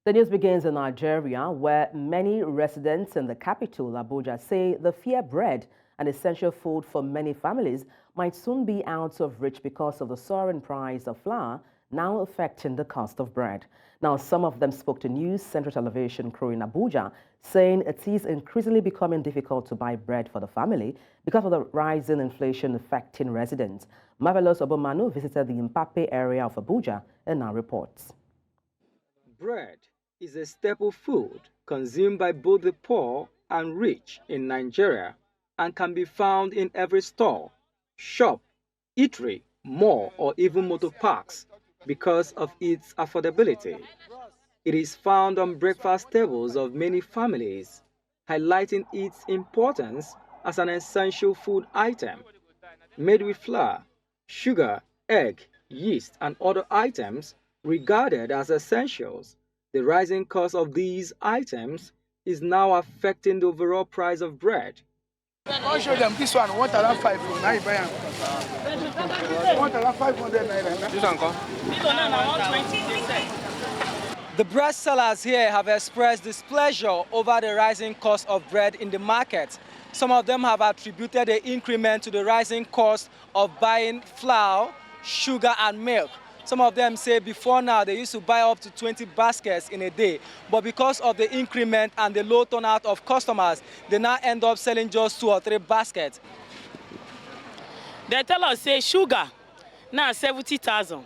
The news begins in Nigeria, where many residents in the capital, Abuja, say the fear bread, an essential food for many families, might soon be out of reach because of the soaring price of flour, now affecting the cost of bread. Now, some of them spoke to News Central Television crew in Abuja, saying it is increasingly becoming difficult to buy bread for the family because of the rising inflation affecting residents. Marvelous Obomanu visited the Mpape area of Abuja and now reports. Bread is a staple food consumed by both the poor and rich in Nigeria and can be found in every store, shop, eatery, mall, or even motor parks because of its affordability. It is found on breakfast tables of many families, highlighting its importance as an essential food item. Made with flour, sugar, egg, yeast, and other items regarded as essentials, the rising cost of these items is now affecting the overall price of bread. I'll show them this one, 1,500 now you buy them. 1,500 naira. This one come? The bread sellers here have expressed displeasure over the rising cost of bread in the market. Some of them have attributed the increment to the rising cost of buying flour, sugar, and milk. Some of them say before now they used to buy up to 20 baskets in a day, but because of the increment and the low turnout of customers, they now end up selling just 2 or 3 baskets. They tell us, say, sugar, now 70,000.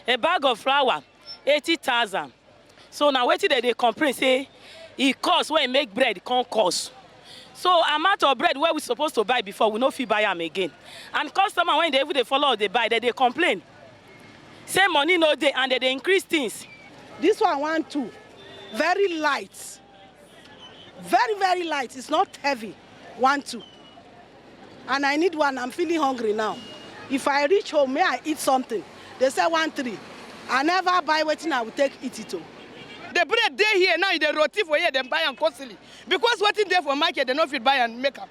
A bag of flour, 80,000. So now wait till they complain, say, it costs when you make bread, it can't cost. So amount of bread where we supposed to buy before, we no fit buy them again. And customer, when they follow, they buy, they complain. Say money no day, and they increase things. This one 1, 2, very light, very, very light. It's not heavy, 1, 2. And I need one, I'm feeling hungry now. If I reach home, may I eat something? They say 1, 3. I never buy waiting, I will take it too. The bread they here now, they roti for here, they buy and costly. Because waiting there for market, they don't fit buy and make up.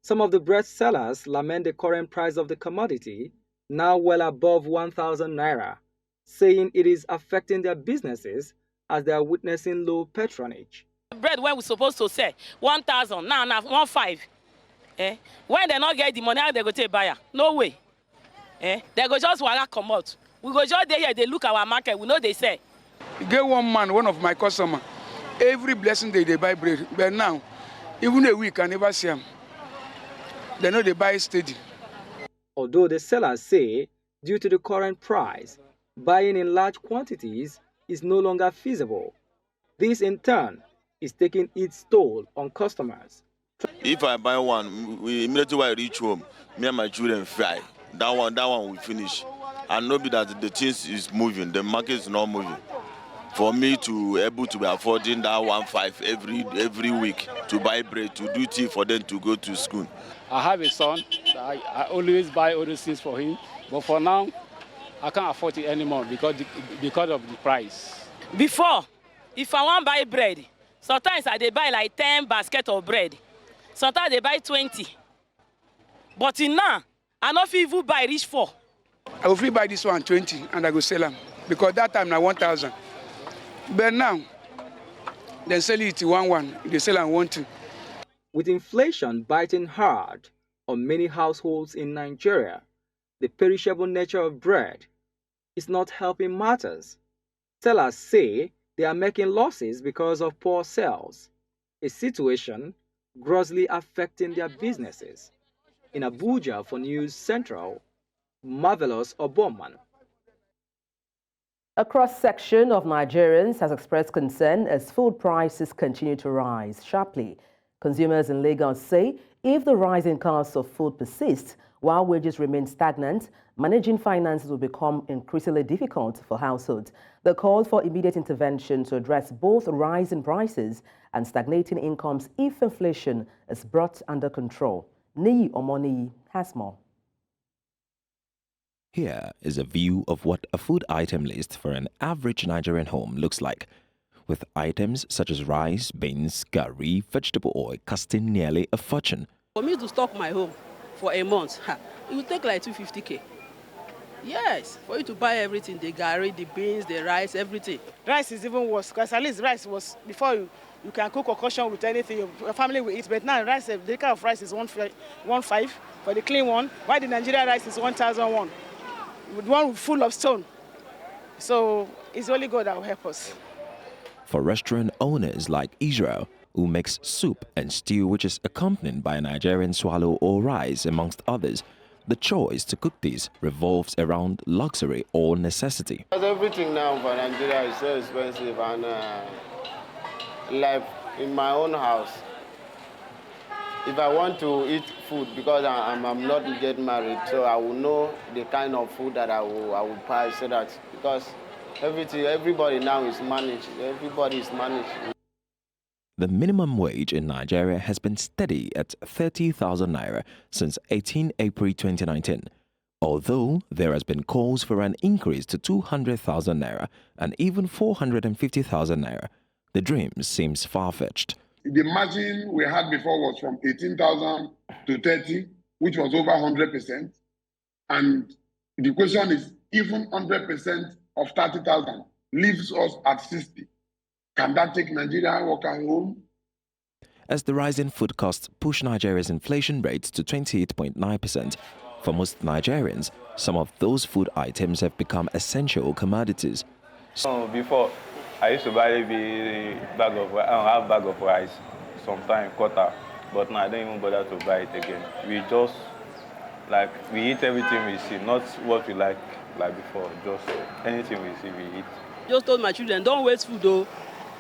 Some of the bread sellers lament the current price of the commodity, now well above 1,000 naira, saying it is affecting their businesses as they are witnessing low patronage. Bread when we supposed to sell 1,000, now 1,500. When they not get the money, how they go take buyer? No way. They go just come out. We go just there here, they look our market, we know they say. You get one man, one of my customers, every blessing day they buy bread. But now, even a week, I never see them. They know they buy steady. Although the sellers say, due to the current price, buying in large quantities is no longer feasible. This, in turn, is taking its toll on customers. If I buy one, immediately when I reach home, me and my children fry. That one will finish. And know that the things is moving, the market is not moving. For me to able to be affording that 1,500 every week to buy bread, to do tea for them to go to school. I have a son, so I always buy all those things for him. But for now, I can't afford it anymore because of the price. Before, if I want to buy bread, sometimes I buy like 10 baskets of bread. Sometimes they buy 20. But now, I don't even buy reach 4. I will free buy this one 20 and I go sell them. Because that time now 1,000. But now, they sell it to 1,100. They sell them 1,200. With inflation biting hard on many households in Nigeria, the perishable nature of bread is not helping matters. Sellers say they are making losses because of poor sales, a situation grossly affecting their businesses. In Abuja for News Central, Marvelous Obomanu. A cross-section of Nigerians has expressed concern as food prices continue to rise sharply. Consumers in Lagos say if the rising costs of food persist while wages remain stagnant, managing finances will become increasingly difficult for households. They called for immediate intervention to address both rising prices and stagnating incomes if inflation is brought under control. Niyi Omoniyi has more. Here is a view of what a food item list for an average Nigerian home looks like, with items such as rice, beans, curry, vegetable oil costing nearly a fortune. For me to stock my home for a month, it will take like 250K. Yes, for you to buy everything, the garri, the beans, the rice, everything. Rice is even worse, because at least rice was, before you can cook concoction with anything, your family will eat. But now rice, the kind of rice is 1.5 for the clean one, while the Nigerian rice is 1,001, with one full of stone. So it's only God that will help us. For restaurant owners like Israel, who makes soup and stew which is accompanied by a Nigerian swallow or rice, amongst others, the choice to cook these revolves around luxury or necessity. Everything now for Nigeria is so expensive, and like in my own house, if I want to eat food, because I'm not yet married, so I will know the kind of food that I will buy, so that, because everybody now is managed, everybody is managed. The minimum wage in Nigeria has been steady at 30,000 naira since 18 April 2019, although there has been calls for an increase to 200,000 naira and even 450,000 naira. The dream seems far-fetched. The margin we had before was from 18,000 to 30, which was over 100%. And the question is, even 100% of 30,000 leaves us at 60. Can that take Nigerian workers home? As the rising food costs push Nigeria's inflation rate to 28.9%, for most Nigerians, some of those food items have become essential commodities. Before, I used to buy a bag of rice, sometimes quarter, but now I don't even bother to buy it again. We just, we eat everything we see, not what we like before, just anything we see, we eat. Just told my children, don't waste food though.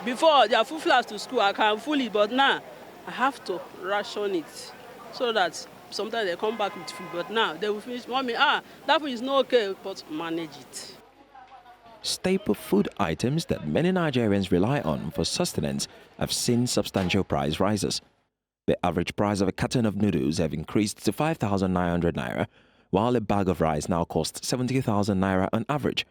Before, they are full flags to school, I can full it, but now I have to ration it so that sometimes they come back with food, but now they will finish, mommy, that food is not okay, but manage it. Staple food items that many Nigerians rely on for sustenance have seen substantial price rises. The average price of a carton of noodles have increased to 5,900 naira, while a bag of rice now costs 70,000 naira on average.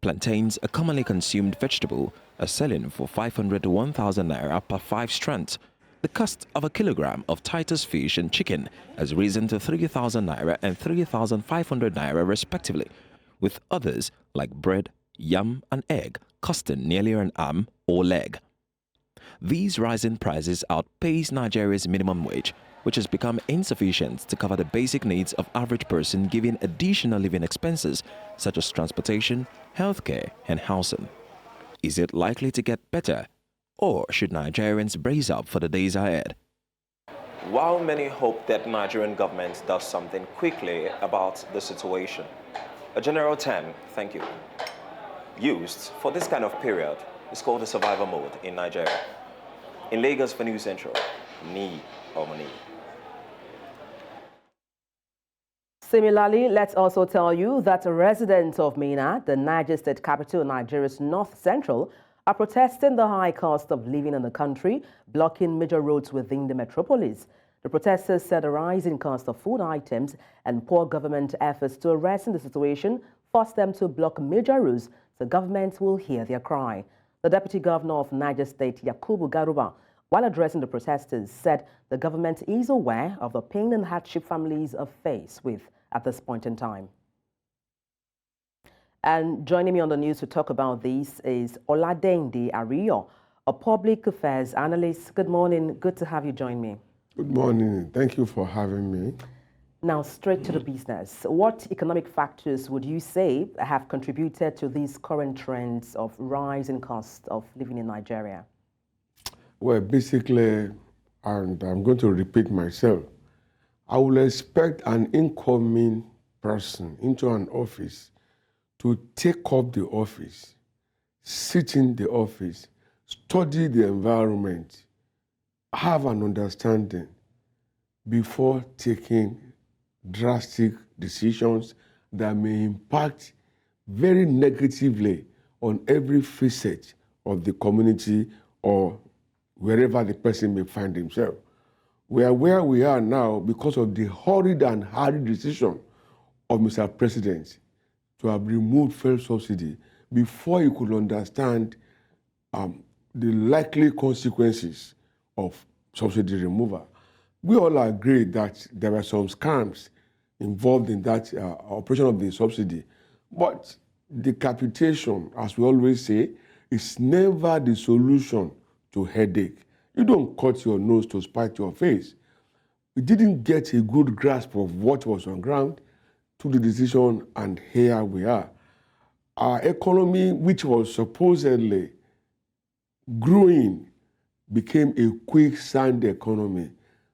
Plantains, a commonly consumed vegetable, are selling for 500 to 1,000 naira per 5 strands. The cost of a kilogram of Titus fish and chicken has risen to 3,000 naira and 3,500 naira respectively, with others like bread, yam and egg costing nearly an arm or leg. These rising prices outpace Nigeria's minimum wage, which has become insufficient to cover the basic needs of average person, giving additional living expenses such as transportation, healthcare and housing. Is it likely to get better, or should Nigerians brace up for the days ahead? While many hope that Nigerian government does something quickly about the situation, a general term, thank you, used for this kind of period is called the survival mode in Nigeria. In Lagos for News Central, need or money. Similarly, let's also tell you that residents of Minna, the Niger State capital, Nigeria's north central, are protesting the high cost of living in the country, blocking major roads within the metropolis. The protesters said the rising cost of food items and poor government efforts to arrest the situation forced them to block major roads so government will hear their cry. The Deputy Governor of Niger State, Yakubu Garba, while addressing the protesters, said the government is aware of the pain and hardship families are faced with at this point in time. And joining me on the news to talk about this is Oladeinde Ariyo, a public affairs analyst. Good morning. Good to have you join me. Good morning. Thank you for having me. Now, straight to the business. What economic factors would you say have contributed to these current trends of rising cost of living in Nigeria? Well, basically, and I'm going to repeat myself, I will expect an incoming person into an office to take up the office, sit in the office, study the environment, have an understanding before taking drastic decisions that may impact very negatively on every facet of the community or wherever the person may find himself. We are where we are now because of the hurried and hurried decision of Mr. President to have removed fuel subsidy before he could understand the likely consequences of subsidy removal. We all agree that there were some scams involved in that operation of the subsidy. But decapitation, as we always say, is never the solution to headache. You don't cut your nose to spite your face. We didn't get a good grasp of what was on ground, took the decision, and here we are. Our economy, which was supposedly growing, became a quicksand economy,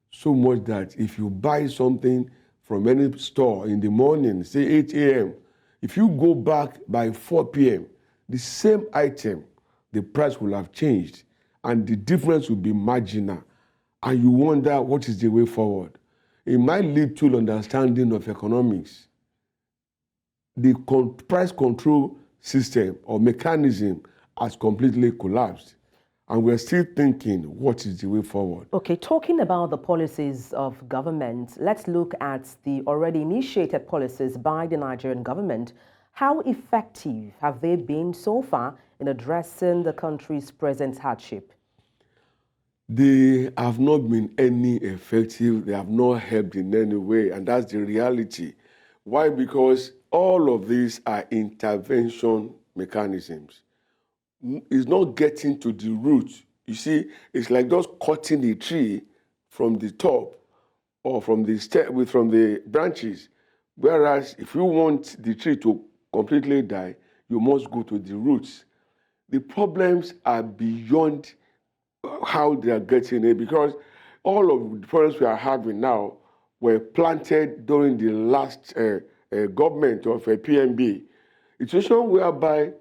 so much that if you buy something from any store in the morning, say 8 a.m., if you go back by 4 p.m., the same item, the price will have changed, and the difference will be marginal. And you wonder what is the way forward. In my little understanding of economics, the price control system or mechanism has completely collapsed. And we're still thinking, what is the way forward? Okay, talking about the policies of government, let's look at the already initiated policies by the Nigerian government. How effective have they been so far in addressing the country's present hardship? They have not been any effective. They have not helped in any way. And that's the reality. Why? Because all of these are intervention mechanisms. It's not getting to the root. You see, it's like just cutting the tree from the top or from the branches. Whereas if you want the tree to completely die, you must go to the roots. The problems are beyond how they are getting it, because all of the problems we are having now were planted during the last government of PMB. It's a situation whereby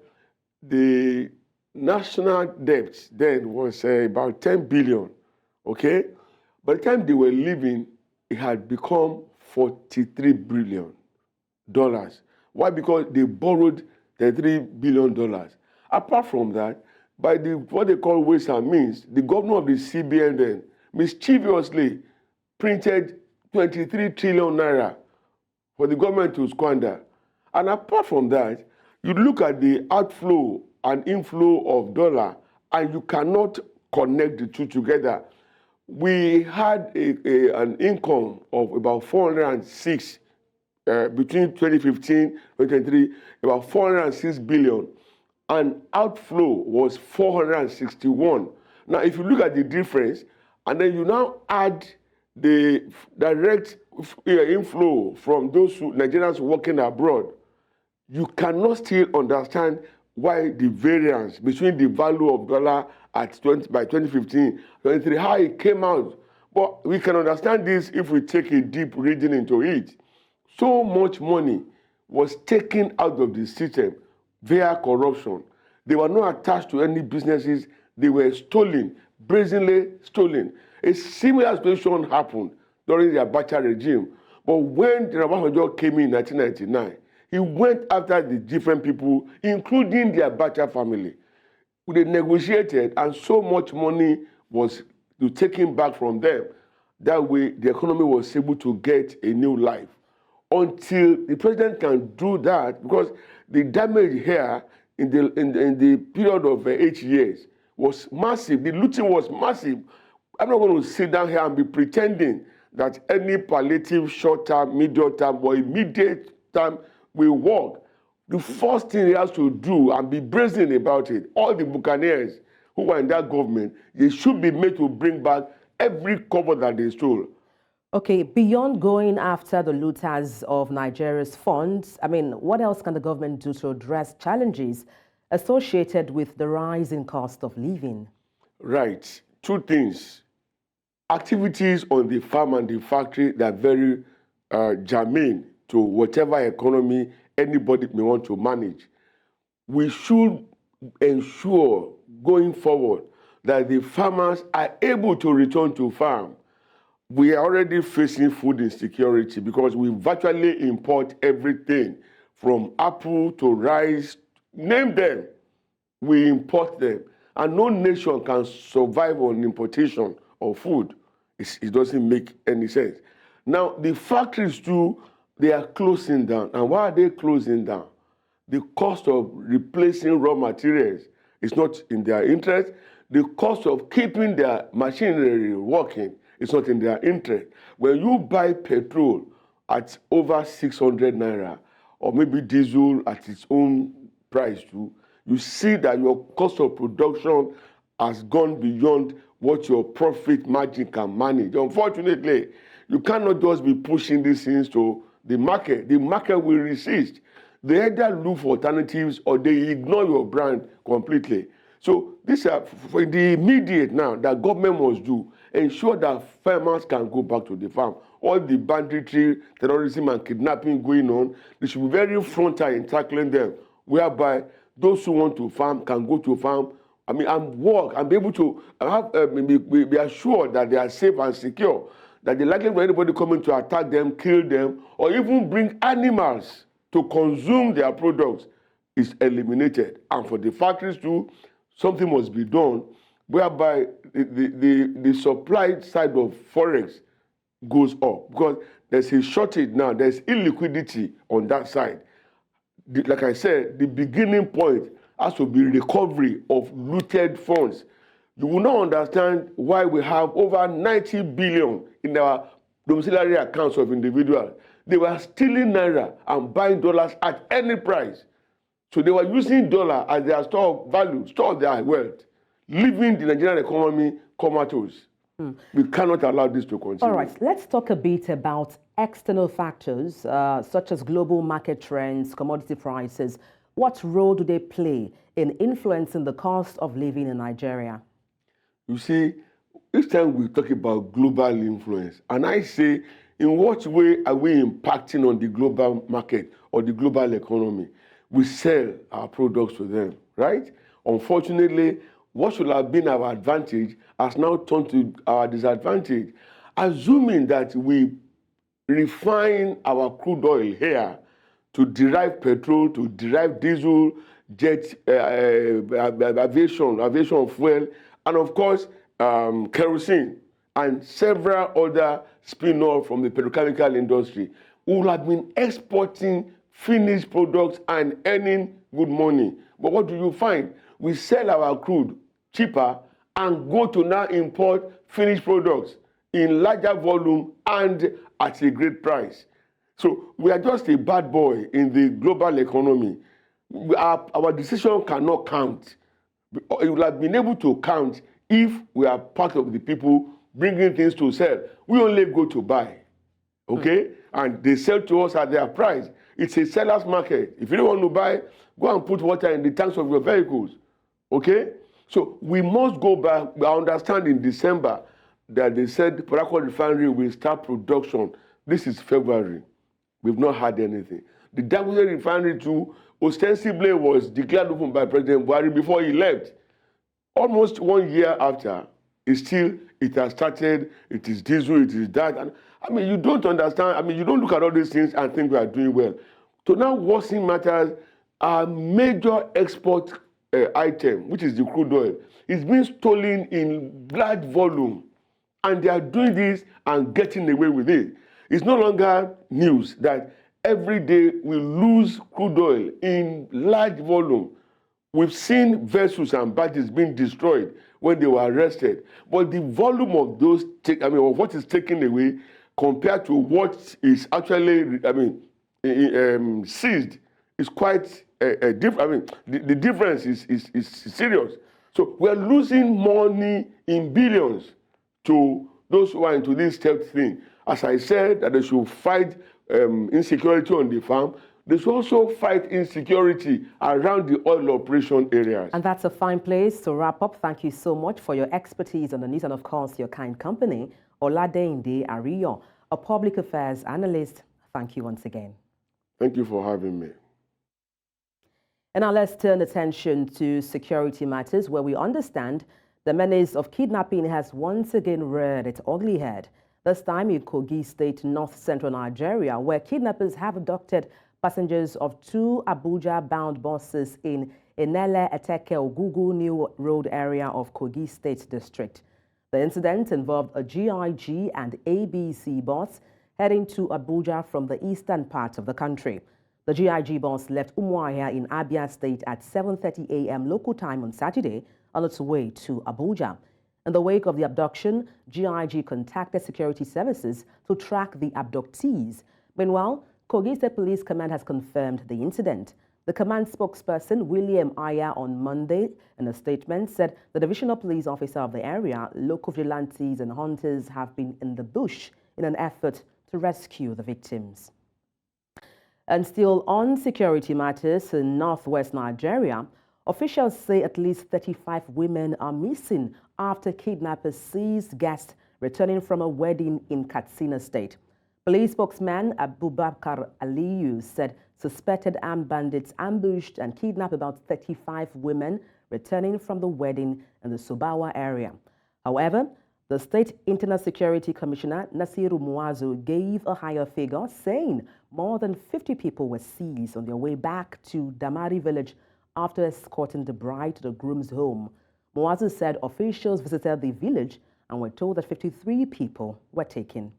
the national debt then was about 10 billion, okay? By the time they were leaving, it had become $43 billion. Why? Because they borrowed $33 billion. Apart from that, by what they call ways and means, the governor of the CBN then mischievously printed 23 trillion naira for the government to squander. And apart from that, you look at the outflow and inflow of dollar, and you cannot connect the two together. We had an income of about 406 between 2015 and 2023, about 406 billion. And outflow was 461. Now, if you look at the difference, and then you now add the direct inflow from those Nigerians working abroad, you cannot still understand why the variance between the value of dollar at by 2015, 23, how it came out. But we can understand this if we take a deep reading into it. So much money was taken out of the system via corruption. They were not attached to any businesses. They were stolen, brazenly stolen. A similar situation happened during the Abacha regime. But when the Obasanjo came in 1999, he went after the different people, including the Abacha family. They negotiated, and so much money was taken back from them. That way, the economy was able to get a new life. Until the president can do that, because the damage here in the period of 8 years was massive. The looting was massive. I'm not going to sit down here and be pretending that any palliative short-term, medium-term, or immediate term will work. The first thing he has to do, and be brazen about it, all the buccaneers who were in that government, they should be made to bring back every cover that they stole. Okay, beyond going after the looters of Nigeria's funds, I mean, what else can the government do to address challenges associated with the rising cost of living? Right. Two things. Activities on the farm and the factory that are very germane to whatever economy anybody may want to manage. We should ensure going forward that the farmers are able to return to farm. We are already facing food insecurity because we virtually import everything from apple to rice, name them, we import them. And no nation can survive on importation of food. It doesn't make any sense. Now, the factories too, they are closing down. And why are they closing down? The cost of replacing raw materials is not in their interest. The cost of keeping their machinery working is not in their interest. When you buy petrol at over 600 naira, or maybe diesel at its own price too, you see that your cost of production has gone beyond what your profit margin can manage. Unfortunately, you cannot just be pushing these things to the market. The market will resist. They either look for alternatives or they ignore your brand completely. So these are for the immediate now that government must do, ensure that farmers can go back to the farm. All the banditry, terrorism and kidnapping going on, they should be very frontal in tackling them, whereby those who want to farm can go to farm, and work and be able to have, be assured that they are safe and secure, that the likelihood of anybody coming to attack them, kill them, or even bring animals to consume their products is eliminated. And for the factories too, something must be done whereby the supply side of forex goes up, because there's a shortage now, there's illiquidity on that side. Like I said, the beginning point has to be recovery of looted funds. You will not understand why we have over 90 billion in our domiciliary accounts of individuals. They were stealing naira and buying dollars at any price. So they were using dollar as their store of value, store of their wealth, leaving the Nigerian economy comatose. We cannot allow this to continue. All right, let's talk a bit about external factors such as global market trends, commodity prices. What role do they play in influencing the cost of living in Nigeria? You see, each time we talk about global influence, and I say, in what way are we impacting on the global market or the global economy? We sell our products to them, right? Unfortunately, what should have been our advantage has now turned to our disadvantage. Assuming that we refine our crude oil here to derive petrol, to derive diesel, jet, aviation fuel, and of course, kerosene, and several other spin-off from the petrochemical industry, we will have been exporting finished products and earning good money. But what do you find? We sell our crude cheaper and go to now import finished products in larger volume and at a great price. So we are just a bad boy in the global economy. Our decision cannot count. It would have been able to count if we are part of the people bringing things to sell. We only go to buy, okay? And they sell to us at their price. It's a seller's market. If you don't want to buy, go and put water in the tanks of your vehicles, okay? So we must go back. I understand in December that they said Port Harcourt refinery will start production. This is February. We've not had anything. The Dangote refinery too, ostensibly was declared open by President Buhari before he left. Almost 1 year after, it has started, it is diesel, it is that. And you don't understand, you don't look at all these things and think we are doing well. So now worsening matters, our major export item, which is the crude oil, is being stolen in large volume. And they are doing this and getting away with it. It's no longer news that every day we lose crude oil in large volume. We've seen vessels and barges being destroyed when they were arrested. But the volume of those, of what is taken away compared to what is actually, seized is quite different. The difference is serious. So we're losing money in billions to those who are into this stealth thing. As I said, that they should fight insecurity on the farm, they should also fight insecurity around the oil operation areas. And that's a fine place to wrap up. Thank you so much for your expertise on the news and, of course, your kind company. Oladeinde Ariyo, a public affairs analyst. Thank you once again. Thank you for having me. And now let's turn attention to security matters, where we understand the menace of kidnapping has once again reared its ugly head. This time in Kogi State, north-central Nigeria, where kidnappers have abducted passengers of 2 Abuja-bound buses in Enele Eteke Ogugu New Road area of Kogi State District. The incident involved a GIG and ABC bus heading to Abuja from the eastern part of the country. The GIG bus left Umuahia in Abia State at 7:30 a.m. local time on Saturday on its way to Abuja. In the wake of the abduction, GIG contacted security services to track the abductees. Meanwhile, Kogi State Police Command has confirmed the incident. The command spokesperson, William Aya, on Monday, in a statement, said the divisional police officer of the area, local vigilantes and hunters have been in the bush in an effort to rescue the victims. And still on security matters in northwest Nigeria, officials say at least 35 women are missing after kidnappers seized guests returning from a wedding in Katsina State. Police spokesman Abubakar Aliyu said suspected armed bandits ambushed and kidnapped about 35 women returning from the wedding in the Subawa area. However, the State Internal Security Commissioner Nasiru Muazu gave a higher figure, saying more than 50 people were seized on their way back to Damari village after escorting the bride to the groom's home. Muazu said officials visited the village and were told that 53 people were taken.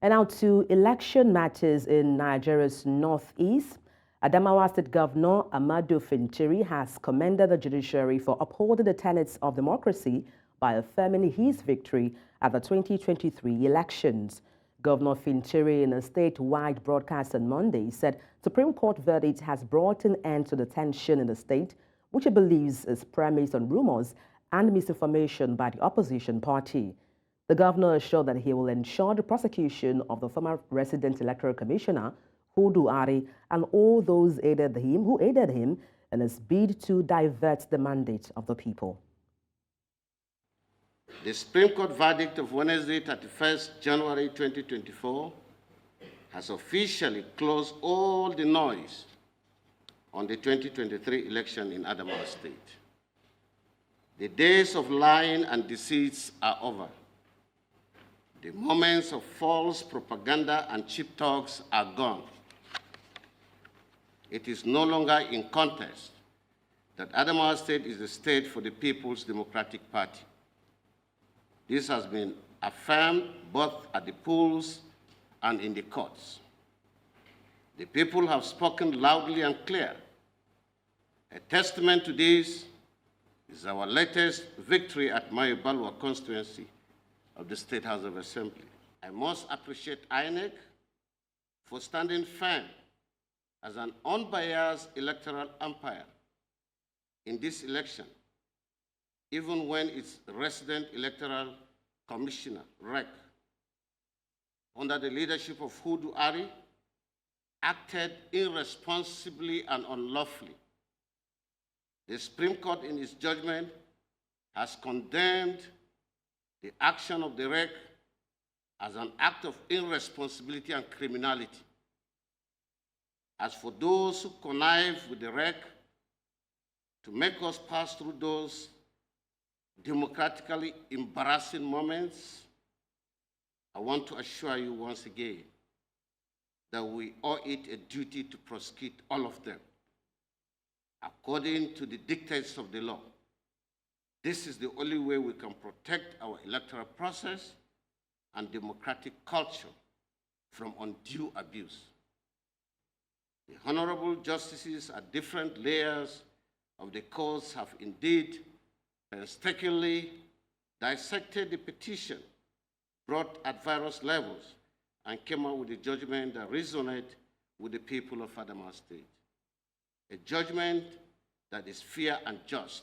And now to election matters in Nigeria's northeast. Adamawa State Governor Amadu Fintiri has commended the judiciary for upholding the tenets of democracy by affirming his victory at the 2023 elections. Governor Fintiri, in a statewide broadcast on Monday, said Supreme Court verdict has brought an end to the tension in the state, which he believes is premised on rumors and misinformation by the opposition party. The governor assured that he will ensure the prosecution of the former resident electoral commissioner, Hudu Ari, and all those who aided him in his bid to divert the mandate of the people. The Supreme Court verdict of Wednesday, 31st January 2024, has officially closed all the noise on the 2023 election in Adamawa State. The days of lying and deceit are over. The moments of false propaganda and cheap talks are gone. It is no longer in contest that Adamawa State is the state for the People's Democratic Party. This has been affirmed both at the polls and in the courts. The people have spoken loudly and clear. A testament to this is our latest victory at Mayobalwa constituency of the State House of Assembly. I must appreciate INEC for standing firm as an unbiased electoral umpire in this election, even when its resident electoral commissioner, REC, under the leadership of Hudu Ari, acted irresponsibly and unlawfully. The Supreme Court, in its judgment, has condemned the action of the REC as an act of irresponsibility and criminality. As for those who connive with the REC to make us pass through those democratically embarrassing moments, I want to assure you once again that we owe it a duty to prosecute all of them according to the dictates of the law. This is the only way we can protect our electoral process and democratic culture from undue abuse. The honorable justices at different layers of the courts have indeed painstakingly dissected the petition brought at various levels and came out with a judgment that resonates with the people of Adamawa State. A judgment that is fair and just.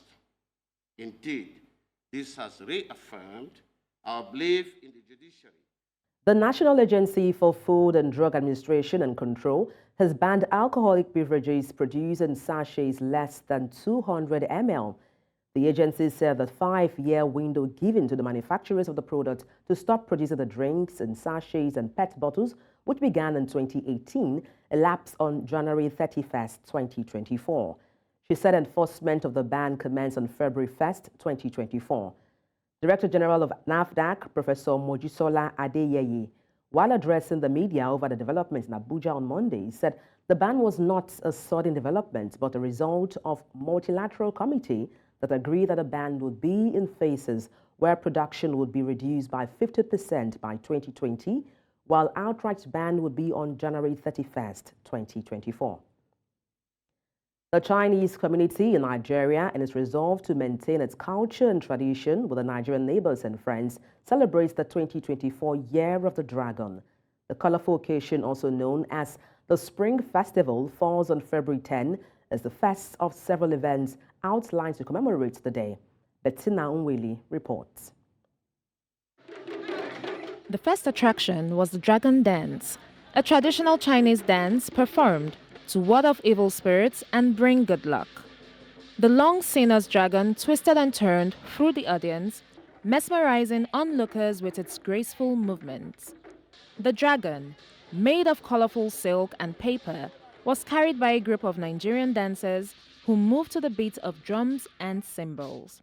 Indeed, this has reaffirmed our belief in the judiciary. The National Agency for Food and Drug Administration and Control has banned alcoholic beverages produced in sachets less than 200 ml. The agency said the 5-year window given to the manufacturers of the product to stop producing the drinks in sachets and PET bottles, which began in 2018, elapsed on January 31st, 2024. She said enforcement of the ban commenced on February 1st, 2024. Director General of NAFDAC, Professor Mojisola Adeyeye, while addressing the media over the developments in Abuja on Monday, said the ban was not a sudden development, but a result of multilateral committee that agreed that a ban would be in phases where production would be reduced by 50% by 2020, while outright ban would be on January 31st, 2024. The Chinese community in Nigeria, in its resolve to maintain its culture and tradition with the Nigerian neighbors and friends, celebrates the 2024 Year of the Dragon. The colorful occasion, also known as the Spring Festival, falls on February 10 as the first of several events outlined to commemorate the day. Bettina Unwili reports. The first attraction was the Dragon Dance, a traditional Chinese dance performed to ward off evil spirits and bring good luck. The long sinuous dragon twisted and turned through the audience, mesmerizing onlookers with its graceful movements. The dragon, made of colorful silk and paper, was carried by a group of Nigerian dancers who moved to the beat of drums and cymbals.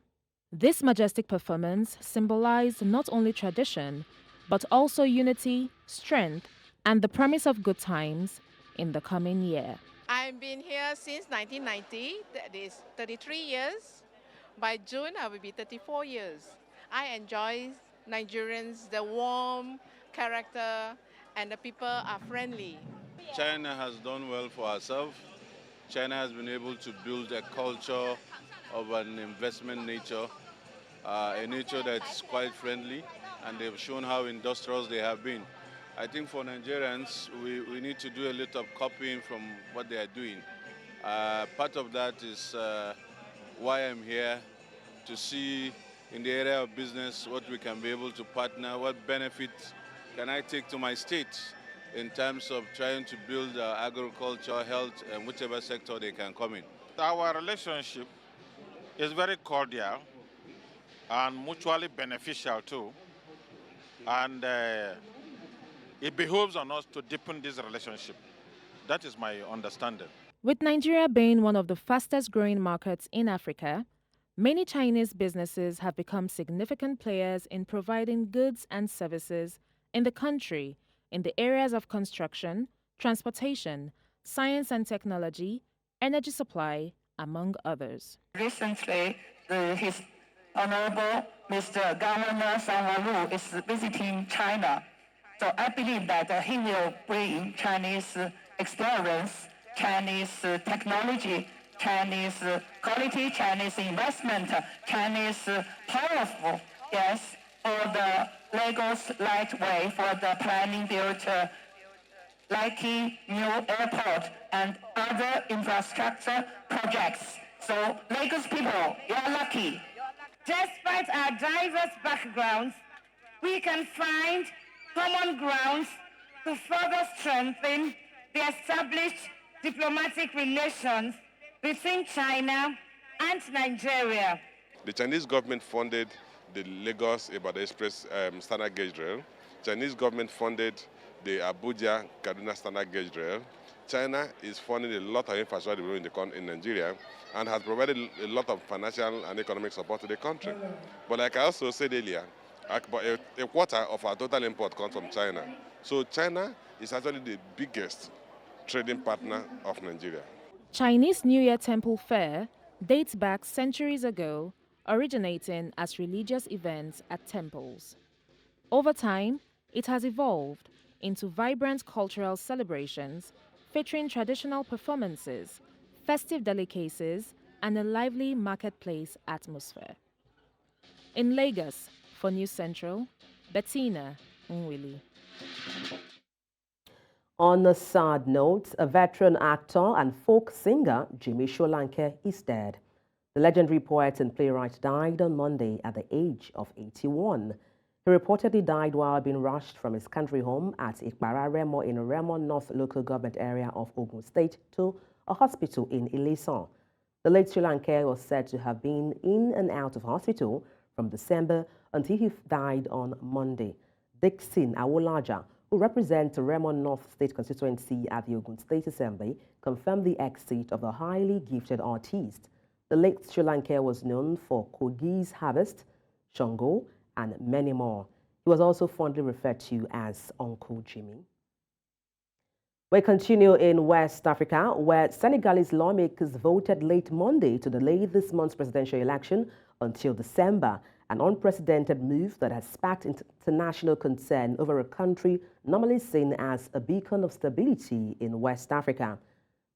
This majestic performance symbolized not only tradition, but also unity, strength, and the promise of good times in the coming year. I've been here since 1990, that is 33 years. By June, I will be 34 years. I enjoy Nigerians, the warm character, and the people are friendly. China has done well for herself. China has been able to build a culture of an investment nature, a nature that's quite friendly, and they've shown how industrious they have been. I think for Nigerians, we need to do a little copying from what they are doing. Part of that is why I'm here, to see in the area of business what we can be able to partner, what benefits can I take to my state in terms of trying to build agriculture, health, and whichever sector they can come in. Our relationship is very cordial and mutually beneficial too. And it behooves on us to deepen this relationship. That is my understanding. With Nigeria being one of the fastest growing markets in Africa, many Chinese businesses have become significant players in providing goods and services in the country in the areas of construction, transportation, science and technology, energy supply, among others. Recently, His Honorable Mr. Governor Yakubu is visiting China. So I believe that he will bring Chinese experience, Chinese technology, Chinese quality, Chinese investment, Chinese powerful, yes, for the Lagos light way, for the planning build Likey new airport and other infrastructure projects. So Lagos people, you're lucky. Despite our diverse backgrounds, we can find common grounds to further strengthen the established diplomatic relations between China and Nigeria. The Chinese government funded the Lagos-Ibadan Express standard gauge rail. Chinese government funded the Abuja-Kaduna standard gauge rail. China is funding a lot of infrastructure development in Nigeria and has provided a lot of financial and economic support to the country. But like I also said earlier, about a quarter of our total import comes from China. So China is actually the biggest trading partner of Nigeria. Chinese New Year Temple Fair dates back centuries ago, originating as religious events at temples. Over time, it has evolved into vibrant cultural celebrations featuring traditional performances, festive delicacies, and a lively marketplace atmosphere. In Lagos, for News Central, Bettina Unwili. On a sad note, a veteran actor and folk singer, Jimmy Solanke, is dead. The legendary poet and playwright died on Monday at the age of 81. He reportedly died while being rushed from his country home at Ikpara Remo in Remo North local government area of Ogun State to a hospital in Ilesan. The late Solanke was said to have been in and out of hospital from December until he died on Monday. Dixon Awolaja, who represents the Remo North State constituency at the Ogun State Assembly, confirmed the exit of the highly gifted artist. The late Solanke was known for Kogi's Harvest, Shango, and many more. He was also fondly referred to as Uncle Jimmy. We continue in West Africa, where Senegalese lawmakers voted late Monday to delay this month's presidential election until December, an unprecedented move that has sparked international concern over a country normally seen as a beacon of stability in West Africa.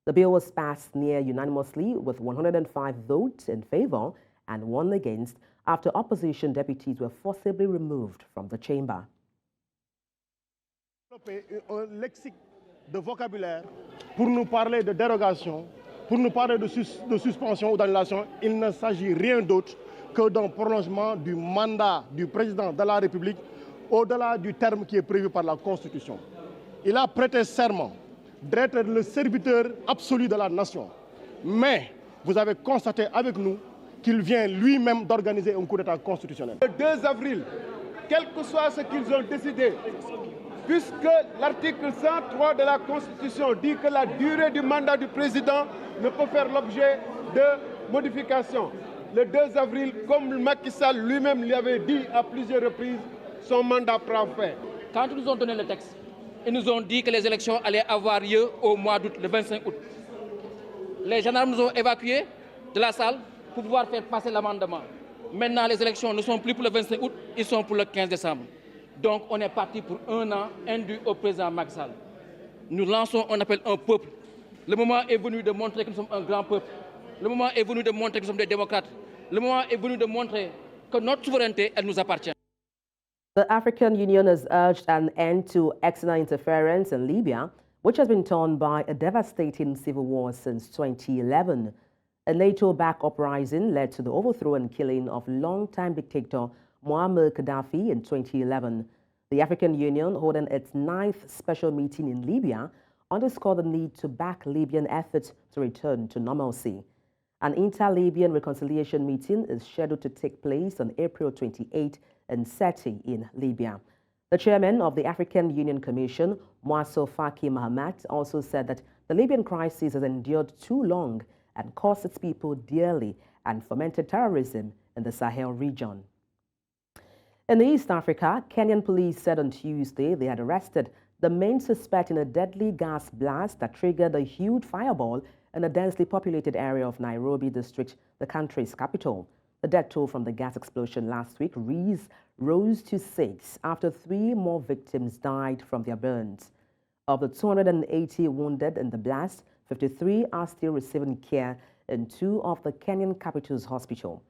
The bill was passed near unanimously with 105 votes in favor and 1 against after opposition deputies were forcibly removed from the chamber. développer un lexique de vocabulaire pour nous parler de dérogation, pour nous parler de suspension ou d'annulation. Il ne s'agit rien d'autre que d'un prolongement du mandat du président de la République au-delà du terme qui est prévu par la Constitution. Il a prêté serment d'être le serviteur absolu de la nation. Mais vous avez constaté avec nous qu'il vient lui-même d'organiser un coup d'État constitutionnel. Le 2 avril, quel que soit ce qu'ils ont décidé, puisque l'article 103 de la Constitution dit que la durée du mandat du président ne peut faire l'objet de modification. Le 2 avril, comme Macky Sall lui-même l'avait dit à plusieurs reprises, son mandat prend fin. Quand ils nous ont donné le texte, ils nous ont dit que les élections allaient avoir lieu au mois d'août, le 25 août. Les gendarmes nous ont évacués de la salle pour pouvoir faire passer l'amendement. Maintenant, les élections ne sont plus pour le 25 août, ils sont pour le 15 décembre. Donc, on est parti pour un an indu au président Macky Sall. Nous lançons, on appelle un peuple. Le moment est venu de montrer que nous sommes un grand peuple. Le moment est venu de montrer que nous sommes des démocrates. Le moment est venu de montrer que notre souveraineté, elle nous appartient. The African Union has urged an end to external interference in Libya, which has been torn by a devastating civil war since 2011. A NATO-backed uprising led to the overthrow and killing of longtime dictator Muammar Gaddafi in 2011. The African Union, holding its 9th special meeting in Libya, underscored the need to back Libyan efforts to return to normalcy. An inter-Libyan reconciliation meeting is scheduled to take place on April 28 in Seti in Libya. The chairman of the African Union Commission, Mouasso Faki Mahamat, also said that the Libyan crisis has endured too long and cost its people dearly and fomented terrorism in the Sahel region. In East Africa, Kenyan police said on Tuesday they had arrested the main suspect in a deadly gas blast that triggered a huge fireball in a densely populated area of Nairobi district, the country's capital. The death toll from the gas explosion last week rose to 6 after 3 more victims died from their burns. Of the 280 wounded in the blast, 53 are still receiving care in 2 of the Kenyan capital's hospitals.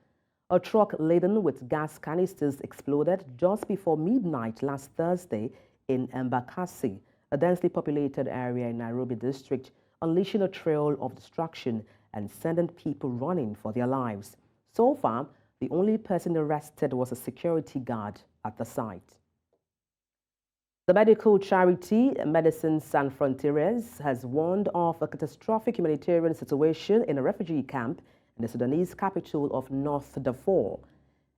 A truck laden with gas canisters exploded just before midnight last Thursday in Embakasi, a densely populated area in Nairobi district, unleashing a trail of destruction and sending people running for their lives. So far, the only person arrested was a security guard at the site. The medical charity Medicine Sans Frontieres has warned of a catastrophic humanitarian situation in a refugee camp in the Sudanese capital of North Darfur.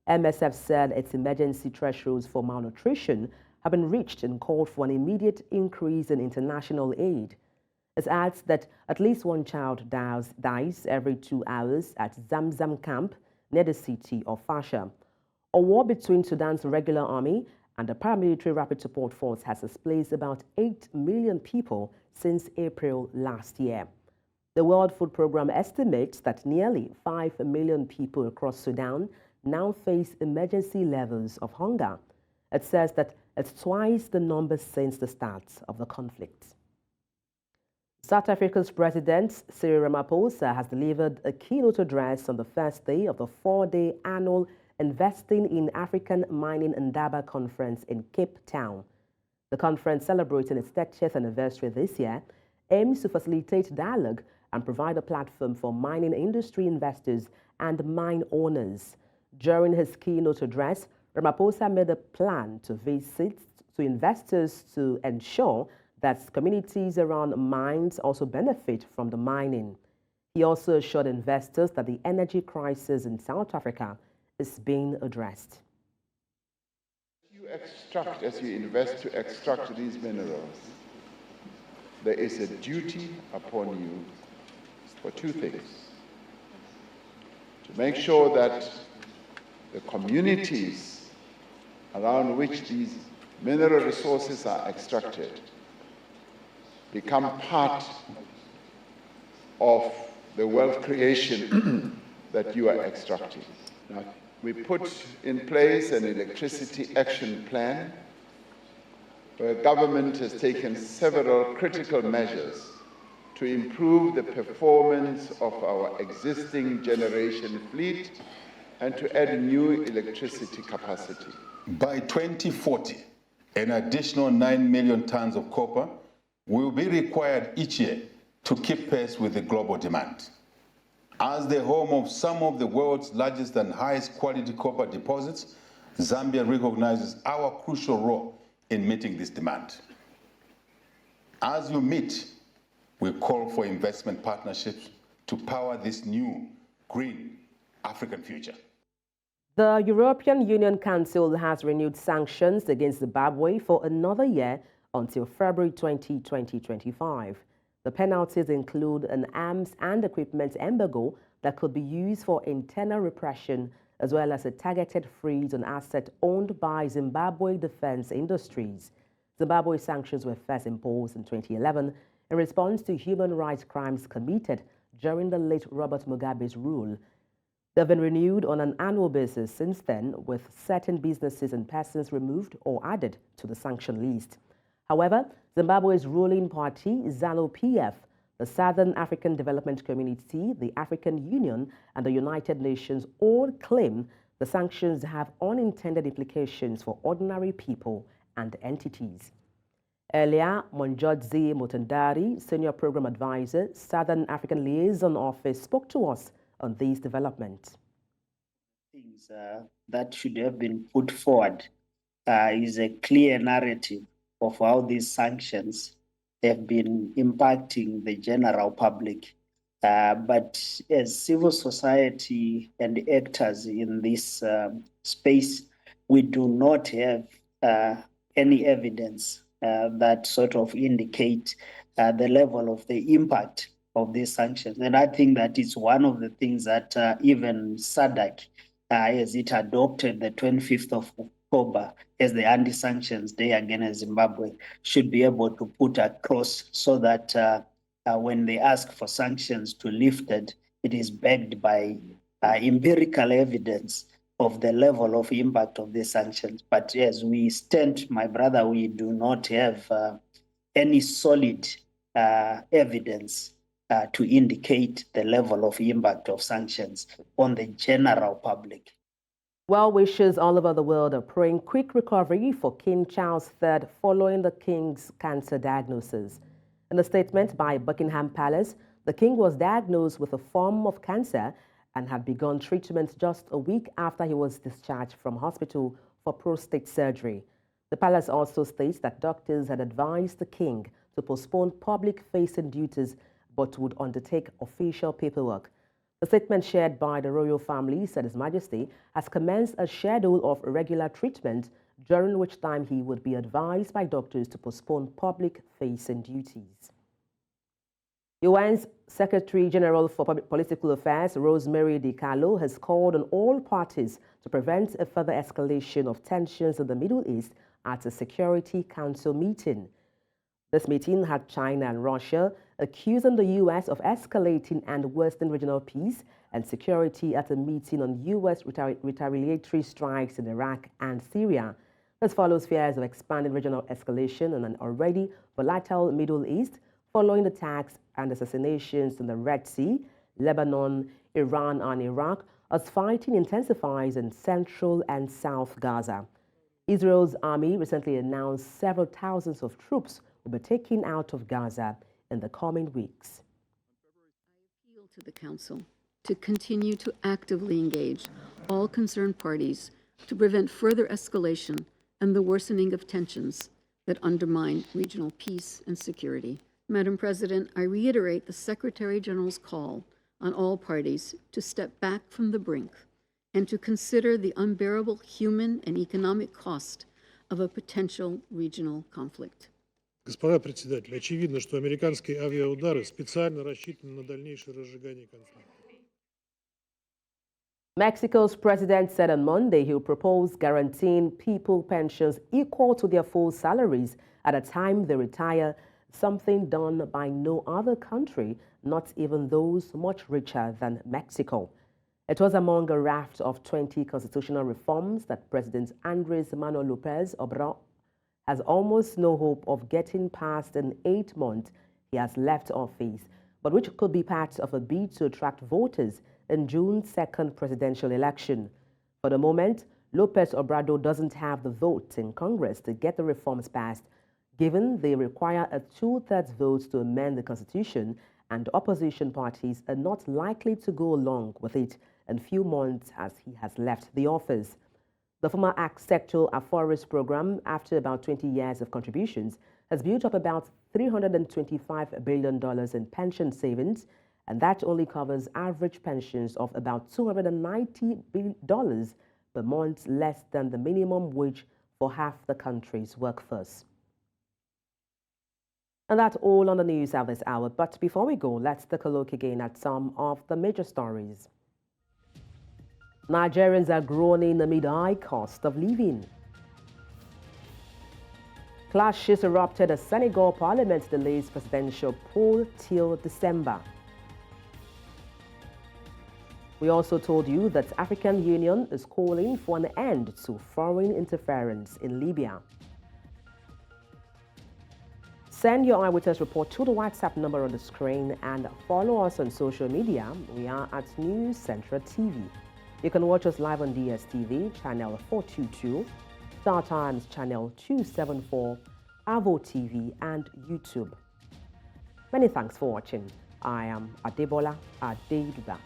MSF said its emergency thresholds for malnutrition have been reached and called for an immediate increase in international aid. It adds that at least 1 child dies every 2 hours at Zamzam camp near the city of Fasha. A war between Sudan's regular army and the paramilitary rapid support force has displaced about 8 million people since April last year. The World Food Programme estimates that nearly 5 million people across Sudan now face emergency levels of hunger. It says that it's twice the number since the start of the conflict. South Africa's President Cyril Ramaphosa has delivered a keynote address on the first day of the 4-day annual Investing in African Mining Ndaba conference in Cape Town. The conference, celebrating its 30th anniversary this year, aims to facilitate dialogue and provide a platform for mining industry investors and mine owners. During his keynote address, Ramaphosa made a plan to visit to investors to ensure that communities around mines also benefit from the mining. He also assured investors that the energy crisis in South Africa is being addressed. As you invest to extract these minerals, there is a duty upon you for 2 things. To make sure that the communities around which these mineral resources are extracted become part of the wealth creation that you are extracting. Now, we put in place an electricity action plan where government has taken several critical measures to improve the performance of our existing generation fleet and to add new electricity capacity. By 2040, An additional 9 million tons of copper will be required each year to keep pace with the global demand. As the home of some of the world's largest and highest quality copper deposits, Zambia recognizes our crucial role in meeting this demand. As you meet, we call for investment partnerships to power this new, green African future. The European Union Council has renewed sanctions against Zimbabwe for another year until February 2025. The penalties include an arms and equipment embargo that could be used for internal repression, as well as a targeted freeze on assets owned by Zimbabwe defense industries. Zimbabwe's sanctions were first imposed in 2011 in response to human rights crimes committed during the late Robert Mugabe's rule. They've been renewed on an annual basis since then, with certain businesses and persons removed or added to the sanction list. However, Zimbabwe's ruling party, ZANU-PF, the Southern African Development Community, the African Union, and the United Nations all claim the sanctions have unintended implications for ordinary people and entities. Earlier, Monjodzi Mutandari, Senior Program Advisor, Southern African Liaison Office, spoke to us on these developments. Things that should have been put forward is a clear narrative of how these sanctions have been impacting the general public. But as civil society and actors in this space, we do not have any evidence that sort of indicate the level of the impact of these sanctions. And I think that is one of the things that even SADC, as it adopted the 25th of October as the anti-sanctions day against Zimbabwe, should be able to put across so that when they ask for sanctions to be lifted, it is backed by empirical evidence of the level of impact of the sanctions. But as we stand, my brother, we do not have any solid evidence to indicate the level of impact of sanctions on the general public. Well wishers all over the world are praying quick recovery for King Charles III following the King's cancer diagnosis. In a statement by Buckingham Palace, the King was diagnosed with a form of cancer and had begun treatment just a week after he was discharged from hospital for prostate surgery. The palace also states that doctors had advised the King to postpone public-facing duties but would undertake official paperwork. The statement shared by the royal family said His Majesty has commenced a schedule of regular treatment, during which time he would be advised by doctors to postpone public-facing duties. UN's Secretary General for Political Affairs, Rosemary DiCarlo, has called on all parties to prevent a further escalation of tensions in the Middle East at a Security Council meeting. This meeting had China and Russia accusing the U.S. of escalating and worsening regional peace and security at a meeting on U.S. retaliatory strikes in Iraq and Syria. This follows fears of expanding regional escalation in an already volatile Middle East following attacks and assassinations in the Red Sea, Lebanon, Iran, and Iraq, as fighting intensifies in central and south Gaza. Israel's army recently announced several thousands of troops will be taken out of Gaza in the coming weeks. I appeal to the Council to continue to actively engage all concerned parties to prevent further escalation and the worsening of tensions that undermine regional peace and security. Madam President, I reiterate the Secretary General's call on all parties to step back from the brink and to consider the unbearable human and economic cost of a potential regional conflict. Господа председатели, очевидно, что американские авиаудары специально рассчитаны на дальнейшее разжигание конфликта. Mexico's president said on Monday he will propose guaranteeing people pensions equal to their full salaries at a time they retire, something done by no other country, not even those much richer than Mexico. It was among a raft of 20 constitutional reforms that President Andrés Manuel López Obrador has almost no hope of getting past in 8 months he has left office, but which could be part of a bid to attract voters in June's second presidential election. For the moment, Lopez Obrador doesn't have the vote in Congress to get the reforms passed, given they require a 2/3 vote to amend the Constitution, and opposition parties are not likely to go along with it in few months as he has left the office. The former sectoral Affairs program, after about 20 years of contributions, has built up about $325 billion in pension savings, and that only covers average pensions of about $290 per month, less than the minimum wage for half the country's workforce. And that's all on the news at this hour. But before we go, let's take a look again at some of the major stories. Nigerians are groaning amid high cost of living. Clashes erupted as Senegal Parliament delays presidential poll till December. We also told you that African Union is calling for an end to foreign interference in Libya. Send your eyewitness report to the WhatsApp number on the screen and follow us on social media. We are at News Central TV. You can watch us live on DSTV, channel 422, Star Times, channel 274, Avo TV, and YouTube. Many thanks for watching. I am Adebola Adeiduba.